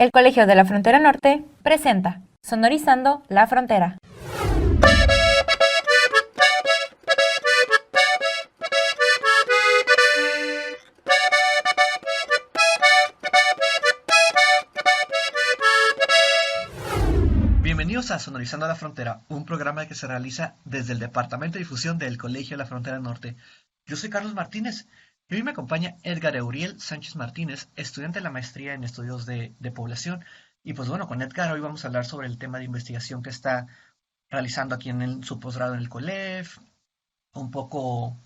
El Colegio de la Frontera Norte presenta Sonorizando la Frontera. Bienvenidos a Sonorizando la Frontera, un programa que se realiza desde el Departamento de Difusión del Colegio de la Frontera Norte. Yo soy Carlos Martínez y hoy me acompaña Edgar Euriel Sánchez Martínez, estudiante de la maestría en estudios de población. Y pues bueno, con Edgar hoy vamos a hablar sobre el tema de investigación que está realizando aquí en su posgrado en el COLEF, un poco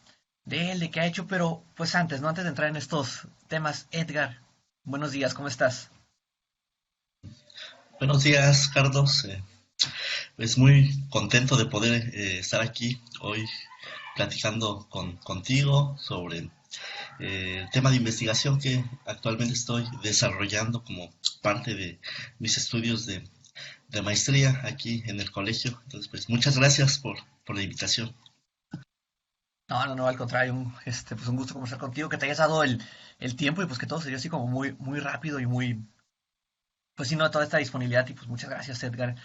de él, de qué ha hecho, pero pues antes, ¿no? Antes de entrar en estos temas, Edgar, buenos días, ¿cómo estás? Buenos días, Carlos. Pues muy contento de poder estar aquí hoy platicando contigo sobre el tema de investigación que actualmente estoy desarrollando como parte de mis estudios de maestría aquí en el colegio. Entonces, pues muchas gracias por la invitación. No, no, no, al contrario, pues un gusto conversar contigo, que te hayas dado el tiempo y pues que todo se dio así como muy, muy rápido y muy, pues sí, no, toda esta disponibilidad y pues muchas gracias, Edgar.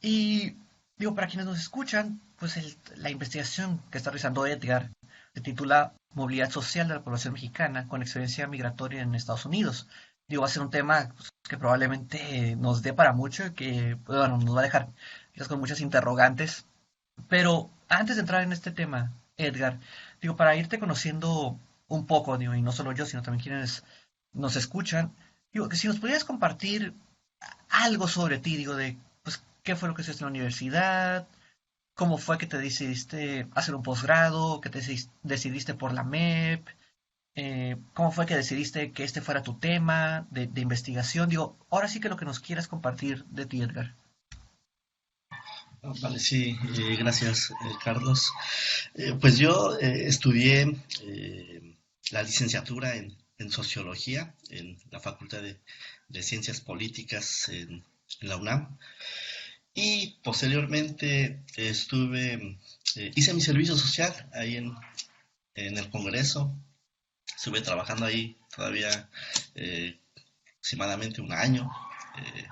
Y digo, para quienes nos escuchan, pues la investigación que está realizando Edgar se titula Movilidad Social de la Población Mexicana con experiencia migratoria en Estados Unidos. Digo, va a ser un tema pues, que probablemente nos dé para mucho y que, pues, bueno, nos va a dejar quizás con muchas interrogantes. Pero antes de entrar en este tema, Edgar, digo, para irte conociendo un poco, digo, y no solo yo, sino también quienes nos escuchan, digo, que si nos pudieras compartir algo sobre ti, digo, de, pues, qué fue lo que hiciste en la universidad, cómo fue que te decidiste hacer un posgrado, que te decidiste por la MEP, cómo fue que decidiste que este fuera tu tema de investigación, digo, ahora sí que lo que nos quieras compartir de ti, Edgar. Vale, sí, gracias, Carlos. Pues yo estudié la licenciatura en sociología en la Facultad de Ciencias Políticas en la UNAM. Y posteriormente hice mi servicio social ahí en el Congreso. Estuve trabajando ahí todavía eh, aproximadamente un año. eh,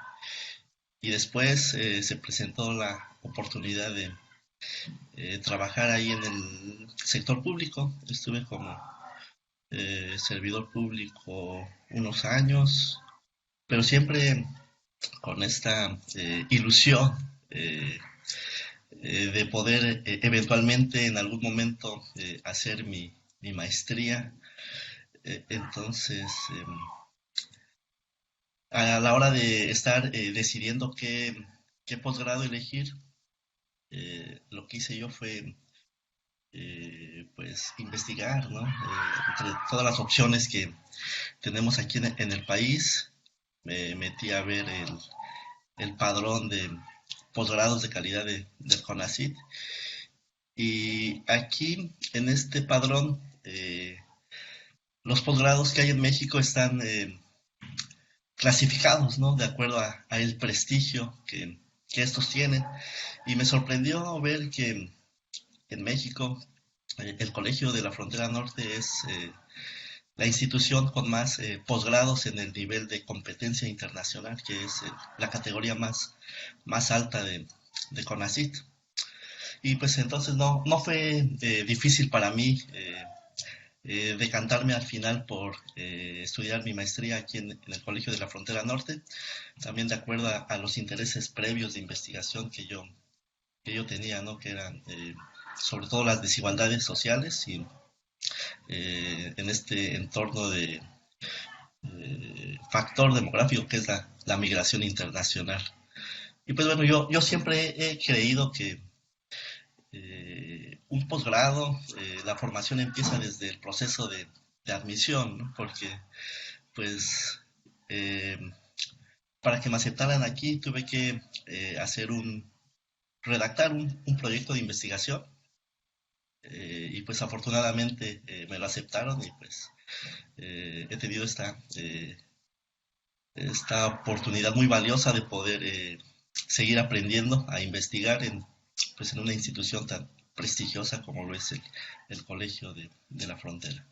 y después se presentó la oportunidad de trabajar ahí en el sector público. Estuve como servidor público unos años, pero siempre con esta ilusión de poder eventualmente en algún momento hacer mi maestría. Entonces, a la hora de estar decidiendo qué posgrado elegir, lo que hice yo fue pues investigar, ¿no? Entre todas las opciones que tenemos aquí en el país, me metí a ver el padrón de posgrados de calidad del CONACYT. Y aquí, en este padrón, los posgrados que hay en México están clasificados, ¿no? De acuerdo a el prestigio que estos tienen. Y me sorprendió ver que en México el Colegio de la Frontera Norte es la institución con más posgrados en el nivel de competencia internacional, que es la categoría más alta de CONACYT. Y pues entonces no fue difícil para mí decantarme al final por estudiar mi maestría aquí en el Colegio de la Frontera Norte, también de acuerdo a los intereses previos de investigación que yo tenía, ¿no? Que eran sobre todo las desigualdades sociales y en este entorno de factor demográfico que es la migración internacional. Y pues bueno, yo siempre he creído que un posgrado, la formación empieza desde el proceso de admisión, ¿no? Porque pues eh, para que me aceptaran aquí tuve que redactar un proyecto de investigación y pues afortunadamente me lo aceptaron y pues he tenido esta oportunidad muy valiosa de poder seguir aprendiendo a investigar pues en una institución tan prestigiosa como lo es el Colegio de la Frontera.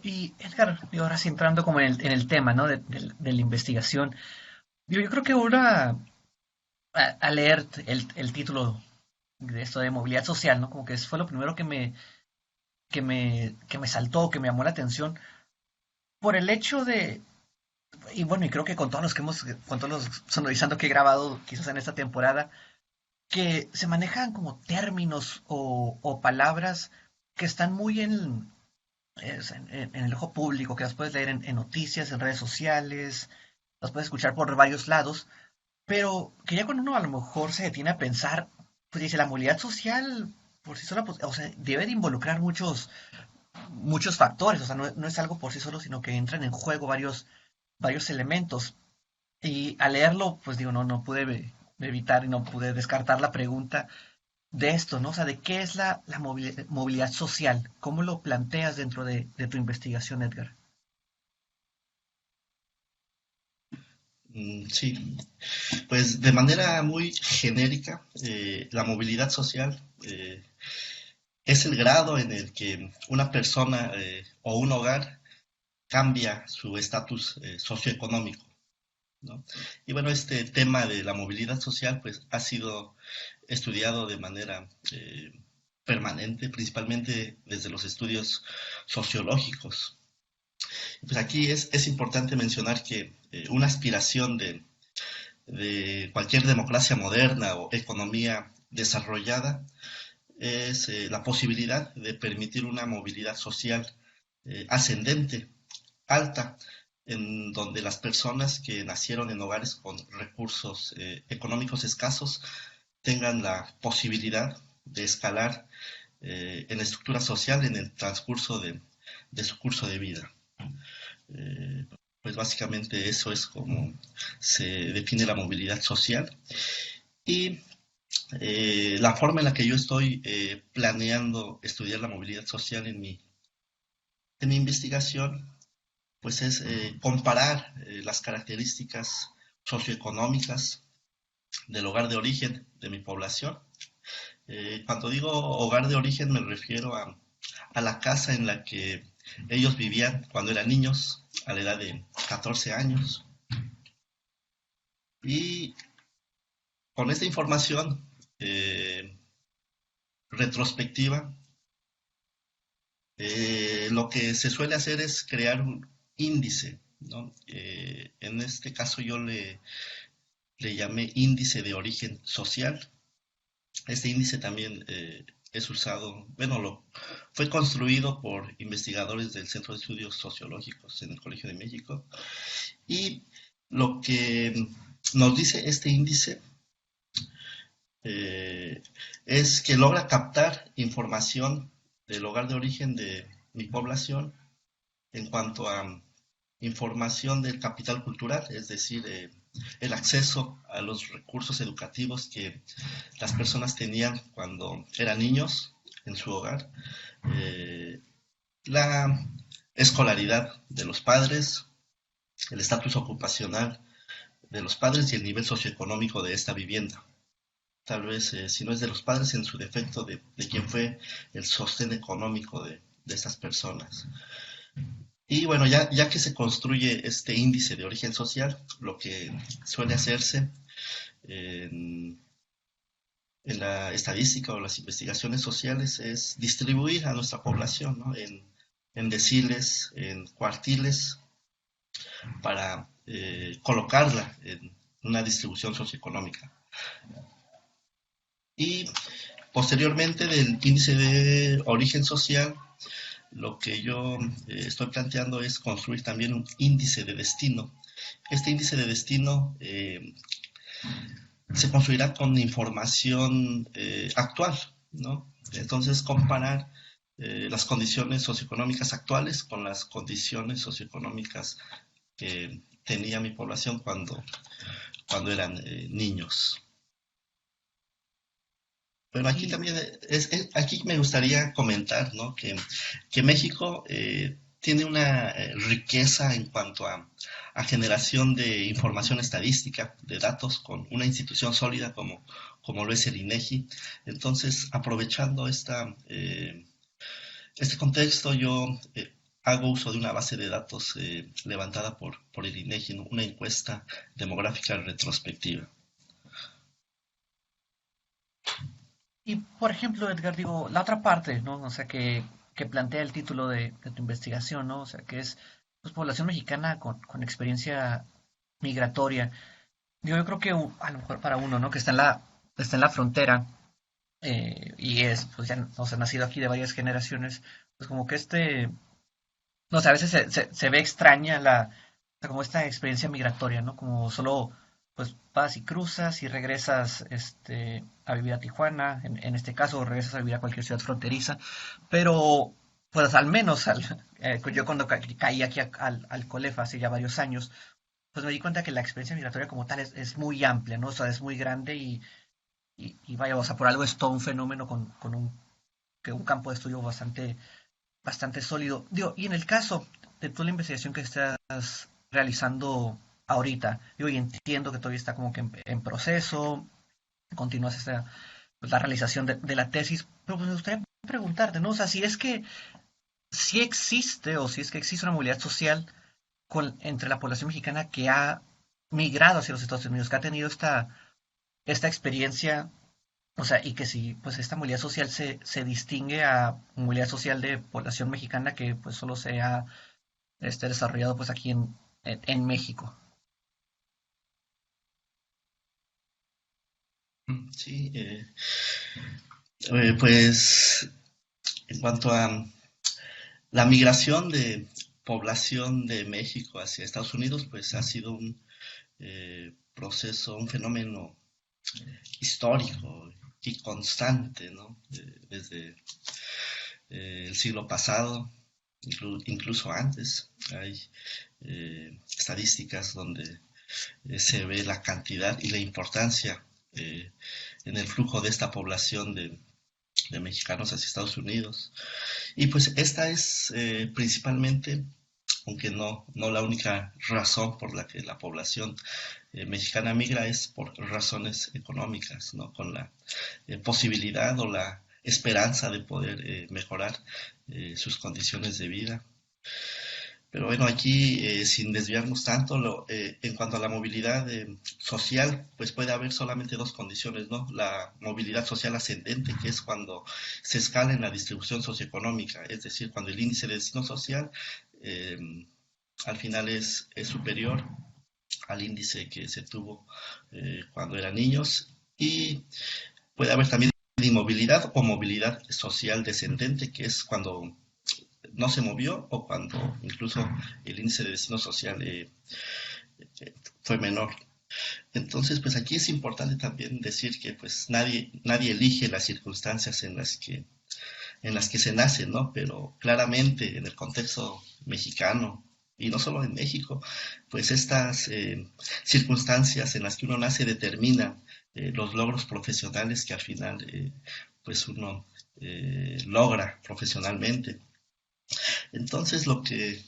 Y Edgar, digo, ahora sí entrando como en el tema, ¿no? De la investigación. Yo creo que ahora, al leer el título de esto de movilidad social, ¿no? Como que fue lo primero que me saltó, que me llamó la atención, por el hecho de, y bueno, y creo que con todos los sonorizando que he grabado quizás en esta temporada, que se manejan como términos o palabras que están muy en el ojo público, que las puedes leer en noticias, en redes sociales, las puedes escuchar por varios lados, pero que ya cuando uno a lo mejor se detiene a pensar, pues dice, la movilidad social por sí sola, pues, o sea, debe de involucrar muchos factores, o sea, no es algo por sí solo, sino que entran en juego varios elementos. Y al leerlo, pues digo, no pude evitar y no pude descartar la pregunta de esto, ¿no? O sea, de qué es la movilidad social, cómo lo planteas dentro de tu investigación, Edgar. Sí, pues de manera muy genérica, la movilidad social es el grado en el que una persona o un hogar cambia su estatus socioeconómico, ¿no? Y bueno, este tema de la movilidad social pues ha sido estudiado de manera permanente, principalmente desde los estudios sociológicos. Pues aquí es importante mencionar que una aspiración de cualquier democracia moderna o economía desarrollada es la posibilidad de permitir una movilidad social ascendente, alta, en donde las personas que nacieron en hogares con recursos económicos escasos tengan la posibilidad de escalar en la estructura social en el transcurso de su curso de vida. Eh, pues básicamente eso es como se define la movilidad social. Y la forma en la que yo estoy planeando estudiar la movilidad social en mi investigación, pues es comparar las características socioeconómicas del hogar de origen de mi población. Cuando digo hogar de origen me refiero a la casa en la que ellos vivían cuando eran niños, a la edad de 14 años. Y con esta información retrospectiva, lo que se suele hacer es crear un índice, ¿no? En este caso yo le llamé índice de origen social. Este índice también es usado, bueno, fue construido por investigadores del Centro de Estudios Sociológicos en el Colegio de México. Y lo que nos dice este índice eh, es que logra captar información del hogar de origen de mi población en cuanto a información del capital cultural, es decir, el acceso a los recursos educativos que las personas tenían cuando eran niños en su hogar, eh, la escolaridad de los padres, el estatus ocupacional de los padres y el nivel socioeconómico de esta vivienda. Tal vez, si no es de los padres, en su defecto de quien fue el sostén económico de estas personas. Y bueno, ya que se construye este índice de origen social, lo que suele hacerse en, en la estadística o las investigaciones sociales es distribuir a nuestra población, ¿no? En deciles, en cuartiles, para colocarla en una distribución socioeconómica. Y posteriormente del índice de origen social, lo que yo estoy planteando es construir también un índice de destino. Este índice de destino se construirá con información actual, ¿no? Entonces, comparar las condiciones socioeconómicas actuales con las condiciones socioeconómicas que tenía mi población cuando eran niños. Pero aquí Y también aquí me gustaría comentar, ¿no? Que México tiene una riqueza en cuanto a generación de información estadística, de datos, con una institución sólida como lo es el INEGI. Entonces, aprovechando este contexto, yo hago uso de una base de datos levantada por el INEGI, ¿no? Una encuesta demográfica retrospectiva. Y, por ejemplo, Edgar, digo, la otra parte, ¿no? O sea, que plantea el título de tu investigación, ¿no? O sea, que es pues, población mexicana con experiencia migratoria. Digo, yo creo que a lo mejor para uno, ¿no? Que está en la frontera y es, pues ya, o sea, nacido aquí de varias generaciones, pues como que no sé, a veces se ve extraña o sea, como esta experiencia migratoria, ¿no? Como solo, pues vas y cruzas y regresas, a vivir a Tijuana, en este caso, o regresas a vivir a cualquier ciudad fronteriza, pero, pues al menos, yo cuando caí aquí al Colef hace ya varios años, pues me di cuenta que la experiencia migratoria como tal es muy amplia, ¿no? O sea, es muy grande y vaya, o sea, por algo es todo un fenómeno con un campo de estudio bastante sólido. Digo, y en el caso de toda la investigación que estás realizando ahorita, digo, y entiendo que todavía está como que en proceso, continúas pues, la realización de la tesis, pero pues me gustaría preguntarte, ¿no? O sea, si es que si existe o si es que existe una movilidad social entre la población mexicana que ha migrado hacia los Estados Unidos, que ha tenido esta experiencia, o sea, y que si pues esta movilidad social se distingue a movilidad social de población mexicana que pues solo se ha desarrollado pues aquí en México. Sí, pues en cuanto a la migración de población de México hacia Estados Unidos, pues ha sido un proceso, un fenómeno histórico y constante, ¿no? Desde el siglo pasado, incluso antes. Hay estadísticas donde se ve la cantidad y la importancia en el flujo de esta población de mexicanos hacia Estados Unidos. Y pues esta es principalmente, aunque no la única razón por la que la población mexicana migra, es por razones económicas, ¿no? Con la posibilidad o la esperanza de poder mejorar sus condiciones de vida. Pero bueno, aquí sin desviarnos tanto, en cuanto a la movilidad social, pues puede haber solamente dos condiciones, ¿no? La movilidad social ascendente, que es cuando se escala en la distribución socioeconómica, es decir, cuando el índice de destino social eh, al final es superior al índice que se tuvo cuando eran niños. Y puede haber también inmovilidad o movilidad social descendente, que es cuando no se movió o cuando incluso el índice de destino social fue menor. Entonces, pues aquí es importante también decir que pues nadie elige las circunstancias en las que se nace, ¿no? Pero claramente en el contexto mexicano, y no solo en México, pues estas circunstancias en las que uno nace determinan los logros profesionales que al final pues uno logra profesionalmente. Entonces, lo que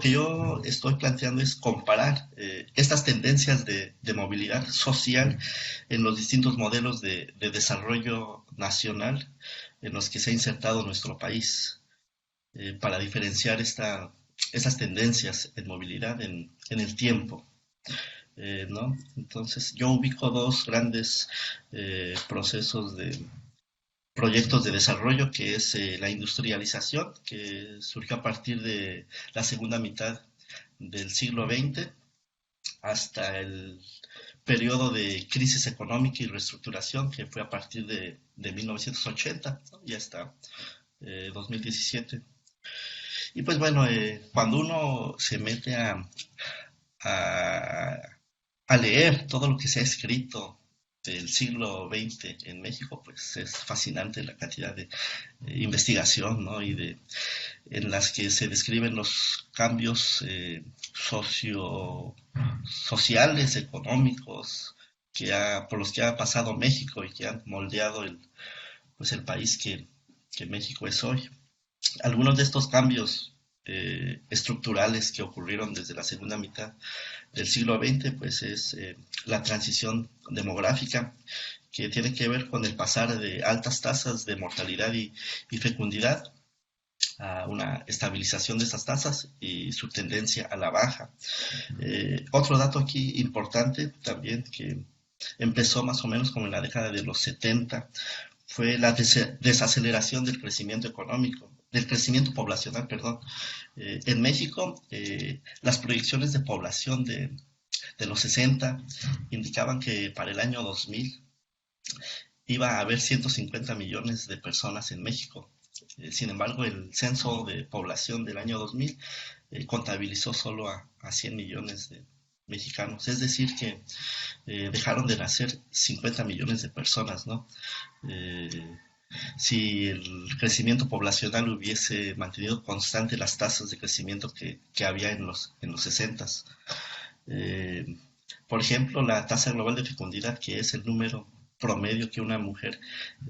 yo estoy planteando es comparar estas tendencias de movilidad social en los distintos modelos de desarrollo nacional en los que se ha insertado nuestro país, para diferenciar esas tendencias en movilidad en el tiempo. ¿No? Entonces, yo ubico dos grandes procesos de proyectos de desarrollo, que es la industrialización, que surgió a partir de la segunda mitad del siglo XX hasta el periodo de crisis económica y reestructuración, que fue a partir de 1980, ¿no? Y hasta 2017. Y pues bueno, cuando uno se mete a, a leer todo lo que se ha escrito del siglo XX en México, pues es fascinante la cantidad de investigación, ¿no? En las que se describen los cambios sociales, económicos, por los que ha pasado México y que han moldeado pues el país que México es hoy. Algunos de estos cambios estructurales que ocurrieron desde la segunda mitad del siglo XX, pues es la transición demográfica, que tiene que ver con el pasar de altas tasas de mortalidad y fecundidad a una estabilización de estas tasas y su tendencia a la baja. Otro dato aquí importante también que empezó más o menos como en la década de los 70 fue la desaceleración del crecimiento económico, del crecimiento poblacional, perdón. En México, las proyecciones de población de los 60 indicaban que para el año 2000 iba a haber 150 millones de personas en México. Sin embargo, el censo de población del año 2000 contabilizó solo a 100 millones de mexicanos. Es decir, que dejaron de nacer 50 millones de personas, ¿no? Si el crecimiento poblacional hubiese mantenido constante las tasas de crecimiento que había en los 60. Por ejemplo, la tasa global de fecundidad, que es el número promedio que una mujer,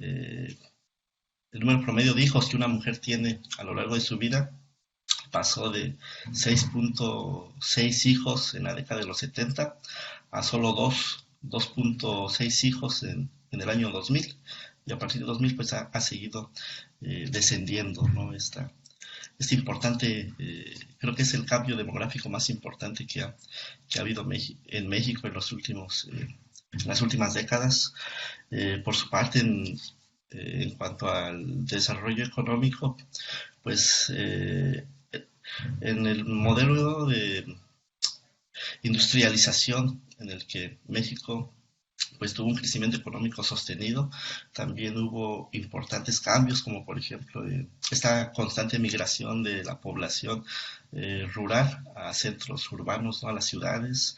el número promedio de hijos que una mujer tiene a lo largo de su vida, pasó de 6.6 hijos en la década de los 70 a solo 2.6 hijos en el año 2000, y a partir de 2000 pues ha seguido descendiendo, ¿no? Este importante, creo que es el cambio demográfico más importante que ha habido en México en las últimas décadas. Por su parte, en cuanto al desarrollo económico, pues en el modelo de industrialización en el que México pues tuvo un crecimiento económico sostenido, también hubo importantes cambios, como por ejemplo esta constante migración de la población rural a centros urbanos, ¿no? A las ciudades,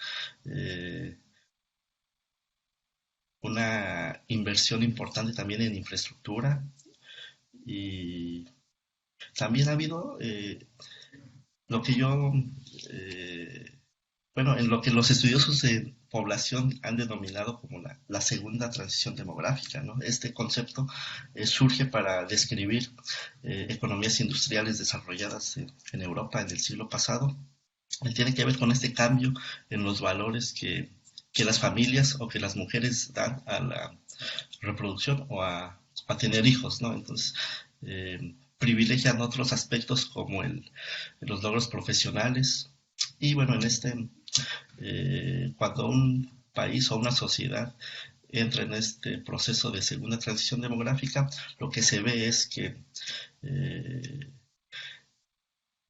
una inversión importante también en infraestructura, y también ha habido lo que yo, bueno, en lo que los estudiosos de población han denominado como la segunda transición demográfica, ¿no? Este concepto surge para describir economías industriales desarrolladas en Europa en el siglo pasado. Tiene que ver con este cambio en los valores que las familias o que las mujeres dan a la reproducción o a tener hijos, ¿no? Entonces, privilegian otros aspectos como los logros profesionales. Y bueno, cuando un país o una sociedad entra en este proceso de segunda transición demográfica, lo que se ve es que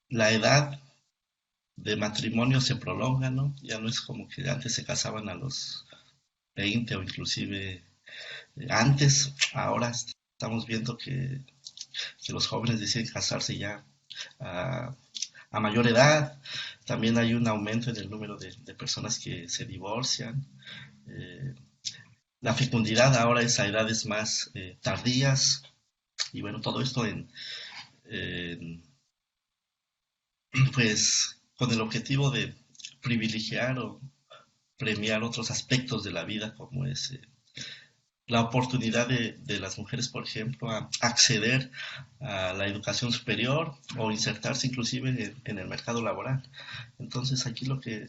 la edad de matrimonio se prolonga, ¿no? Ya no es como que antes se casaban a los 20 o inclusive antes. Ahora estamos viendo que los jóvenes deciden casarse ya a mayor edad. También hay un aumento en el número de personas que se divorcian. La fecundidad ahora es a edades más tardías. Y bueno, todo esto pues con el objetivo de privilegiar o premiar otros aspectos de la vida, como es la oportunidad de las mujeres, por ejemplo, a acceder a la educación superior o insertarse inclusive en el mercado laboral. Entonces aquí lo que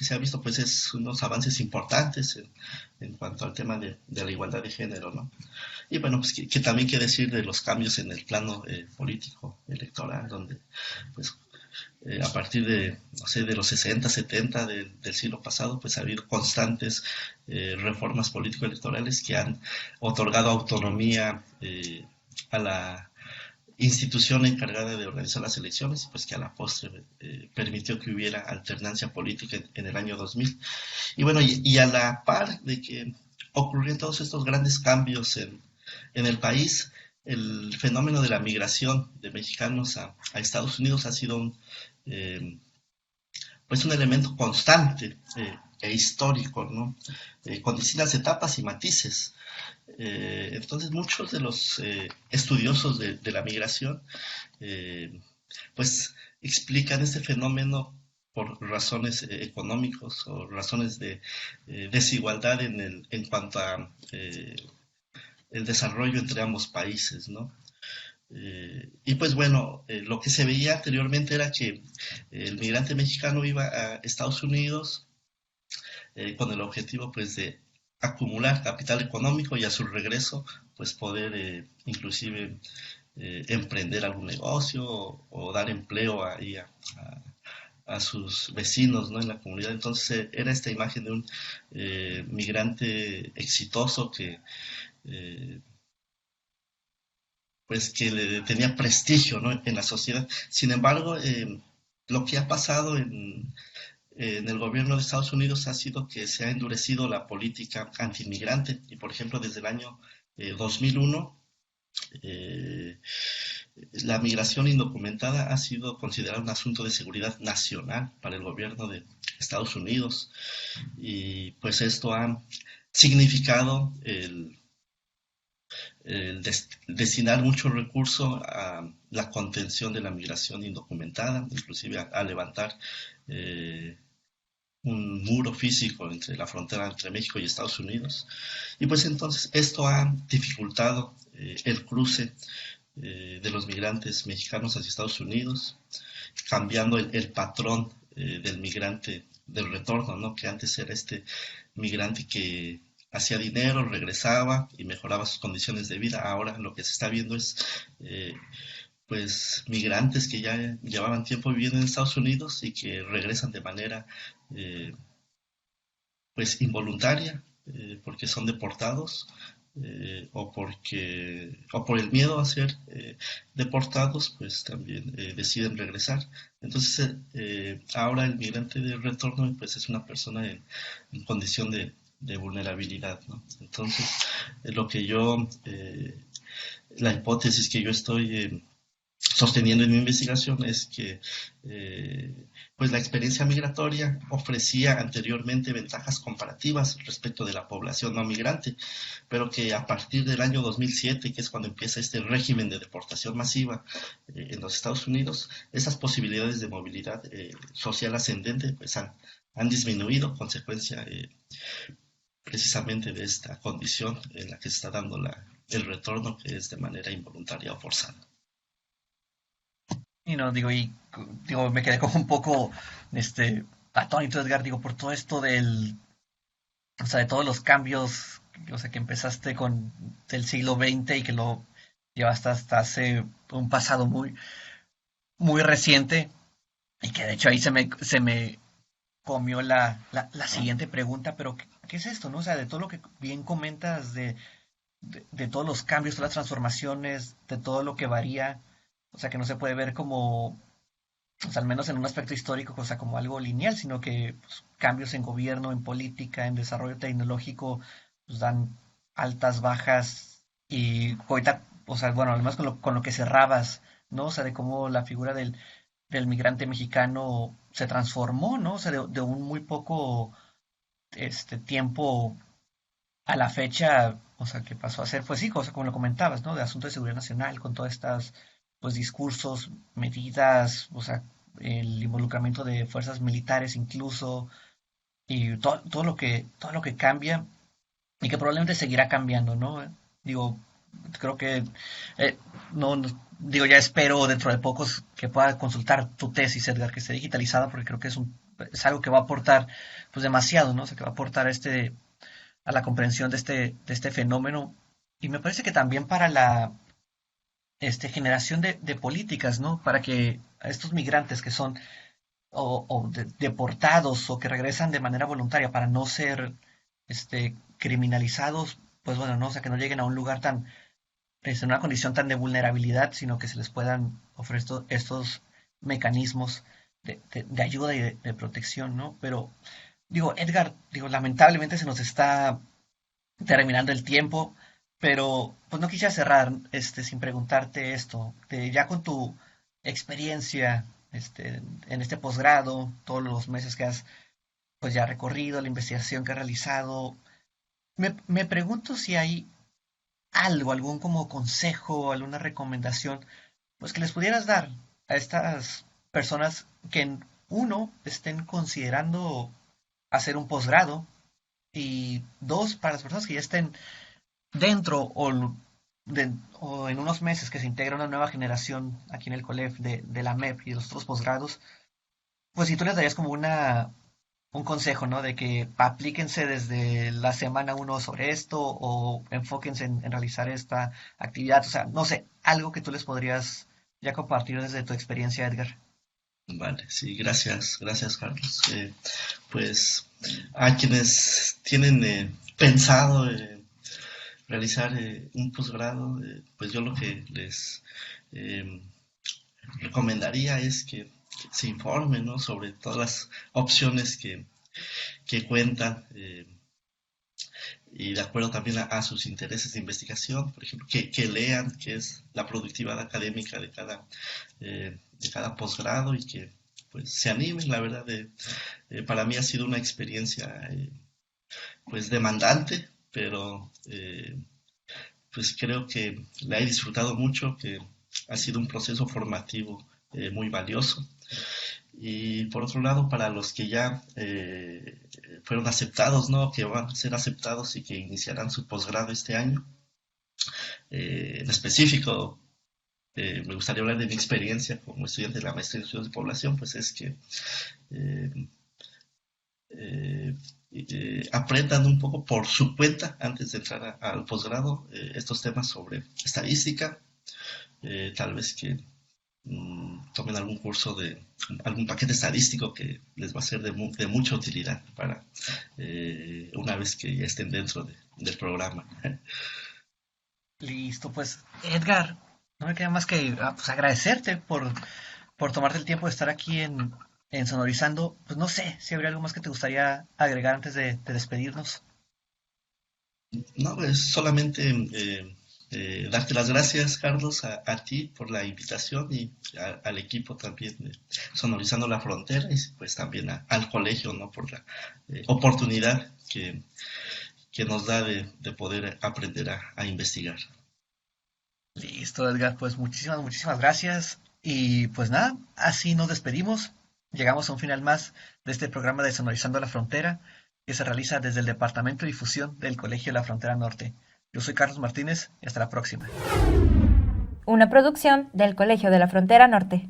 se ha visto pues es unos avances importantes en cuanto al tema de la igualdad de género, ¿no? Y bueno, pues que también qué decir de los cambios en el plano político electoral, donde pues a partir de, no sé, de los 60, 70 del siglo pasado, pues ha habido constantes reformas político-electorales que han otorgado autonomía a la institución encargada de organizar las elecciones, pues que a la postre permitió que hubiera alternancia política en el año 2000. Y bueno, y a la par de que ocurrían todos estos grandes cambios en el país, el fenómeno de la migración de mexicanos a Estados Unidos ha sido pues un elemento constante e histórico, ¿no? Con distintas etapas y matices. Entonces muchos de los estudiosos de la migración pues explican este fenómeno por razones económicos o razones de desigualdad en cuanto a el desarrollo entre ambos países, ¿no? Y pues bueno, lo que se veía anteriormente era que el migrante mexicano iba a Estados Unidos con el objetivo pues de acumular capital económico y a su regreso pues poder inclusive emprender algún negocio o dar empleo ahí a sus vecinos, ¿no? En la comunidad. Entonces era esta imagen de un migrante exitoso que pues que le tenía prestigio, ¿no? En la sociedad. Sin embargo, lo que ha pasado en el gobierno de Estados Unidos ha sido que se ha endurecido la política antiinmigrante y, por ejemplo, desde el año 2001, eh, la migración indocumentada ha sido considerada un asunto de seguridad nacional para el gobierno de Estados Unidos y pues esto ha significado el destinar mucho recurso a la contención de la migración indocumentada, inclusive a levantar un muro físico entre la frontera entre México y Estados Unidos. Y pues entonces esto ha dificultado el cruce de los migrantes mexicanos hacia Estados Unidos, cambiando el patrón del migrante del retorno, ¿no? Que antes era este migrante que hacía dinero, regresaba y mejoraba sus condiciones de vida. Ahora lo que se está viendo es pues migrantes que ya llevaban tiempo viviendo en Estados Unidos y que regresan de manera pues involuntaria porque son deportados o por el miedo a ser deportados pues también deciden regresar. Entonces ahora el migrante de retorno pues es una persona en condición de vulnerabilidad, ¿no? Entonces lo que yo la hipótesis que yo estoy sosteniendo en mi investigación es que pues la experiencia migratoria ofrecía anteriormente ventajas comparativas respecto de la población no migrante, pero que a partir del año 2007, que es cuando empieza este régimen de deportación masiva en los Estados Unidos, esas posibilidades de movilidad social ascendente pues han disminuido, consecuencia precisamente de esta condición en la que se está dando el retorno, que es de manera involuntaria o forzada. Y no, digo, me quedé como un poco, atónito, Edgar, digo, por todo esto o sea, de todos los cambios, o sea, que empezaste con el siglo XX y que lo llevaste hasta hace un pasado muy, muy reciente, y que de hecho ahí se me comió la siguiente pregunta, pero ¿qué es esto, no? O sea, de todo lo que bien comentas, de todos los cambios, todas las transformaciones, de todo lo que varía, o sea, que no se puede ver como, o sea, al menos en un aspecto histórico, o sea, como algo lineal, sino que pues, cambios en gobierno, en política, en desarrollo tecnológico, pues dan altas, bajas, y ahorita, o sea, bueno, además con lo que cerrabas, ¿no? O sea, de cómo la figura del migrante mexicano se transformó, ¿no? O sea, de un muy poco tiempo a la fecha, o sea, que pasó a ser, pues sí, cosa como lo comentabas, ¿no? De asunto de seguridad nacional, con todas estas, pues, discursos, medidas, o sea, el involucramiento de fuerzas militares incluso, y todo lo que cambia, y que probablemente seguirá cambiando, ¿no? Digo, creo que, eh, digo, ya espero dentro de pocos que pueda consultar tu tesis, Edgar, que esté digitalizada, porque creo que es algo que va a aportar, pues, demasiado, ¿no? O sea, que va a aportar a la comprensión de este fenómeno. Y me parece que también para la generación de políticas, ¿no? Para que a estos migrantes que son deportados o que regresan de manera voluntaria para no ser criminalizados, pues bueno, ¿no? O sea, que no lleguen a un lugar tan, en una condición tan de vulnerabilidad, sino que se les puedan ofrecer estos mecanismos de ayuda y de protección, ¿no? Pero digo, Edgar, digo, lamentablemente se nos está terminando el tiempo, pero pues no quisiera cerrar sin preguntarte esto, ya con tu experiencia en este posgrado, todos los meses que has pues ya recorrido, la investigación que has realizado, me pregunto si hay algo, algún como consejo, alguna recomendación, pues que les pudieras dar a estas personas que uno estén considerando hacer un posgrado y dos, para las personas que ya estén dentro o en unos meses que se integra una nueva generación aquí en el COLEF de la MEP y de los otros posgrados, pues si tú les darías como una un consejo, ¿no? De que aplíquense desde la semana uno sobre esto o enfóquense en realizar esta actividad. O sea, no sé, algo que tú les podrías ya compartir desde tu experiencia, Edgar. Vale, sí, gracias Carlos. Pues a quienes tienen pensado realizar un posgrado, pues yo lo que les eh, recomendaría es que se informen, ¿no? Sobre todas las opciones que cuentan, y de acuerdo también sus intereses de investigación, por ejemplo, que lean qué es la productividad académica de cada posgrado y que pues se animen, la verdad, para mí ha sido una experiencia pues demandante, pero pues creo que la he disfrutado mucho, que ha sido un proceso formativo muy valioso. Y por otro lado, para los que ya fueron aceptados, ¿no? Que van a ser aceptados y que iniciarán su posgrado este año, en específico, me gustaría hablar de mi experiencia como estudiante de la maestría en estudios de población, pues es que eh, eh, aprendan un poco por su cuenta antes de entrar al posgrado estos temas sobre estadística, tal vez que tomen algún curso de algún paquete estadístico que les va a ser de mucha utilidad para una vez que ya estén dentro del programa. Listo, pues Edgar, no me queda más que pues, agradecerte por tomarte el tiempo de estar aquí en Sonorizando. Pues no sé si habría algo más que te gustaría agregar antes de despedirnos. No, pues solamente darte las gracias, Carlos, a ti por la invitación y al equipo también de Sonorizando la Frontera y pues también al colegio, ¿no? Por la oportunidad que nos da de poder aprender a investigar. Listo, Edgar, pues muchísimas gracias. Y pues nada, así nos despedimos. Llegamos a un final más de este programa de Sonorizando la Frontera, que se realiza desde el Departamento de Difusión del Colegio de la Frontera Norte. Yo soy Carlos Martínez y hasta la próxima. Una producción del Colegio de la Frontera Norte.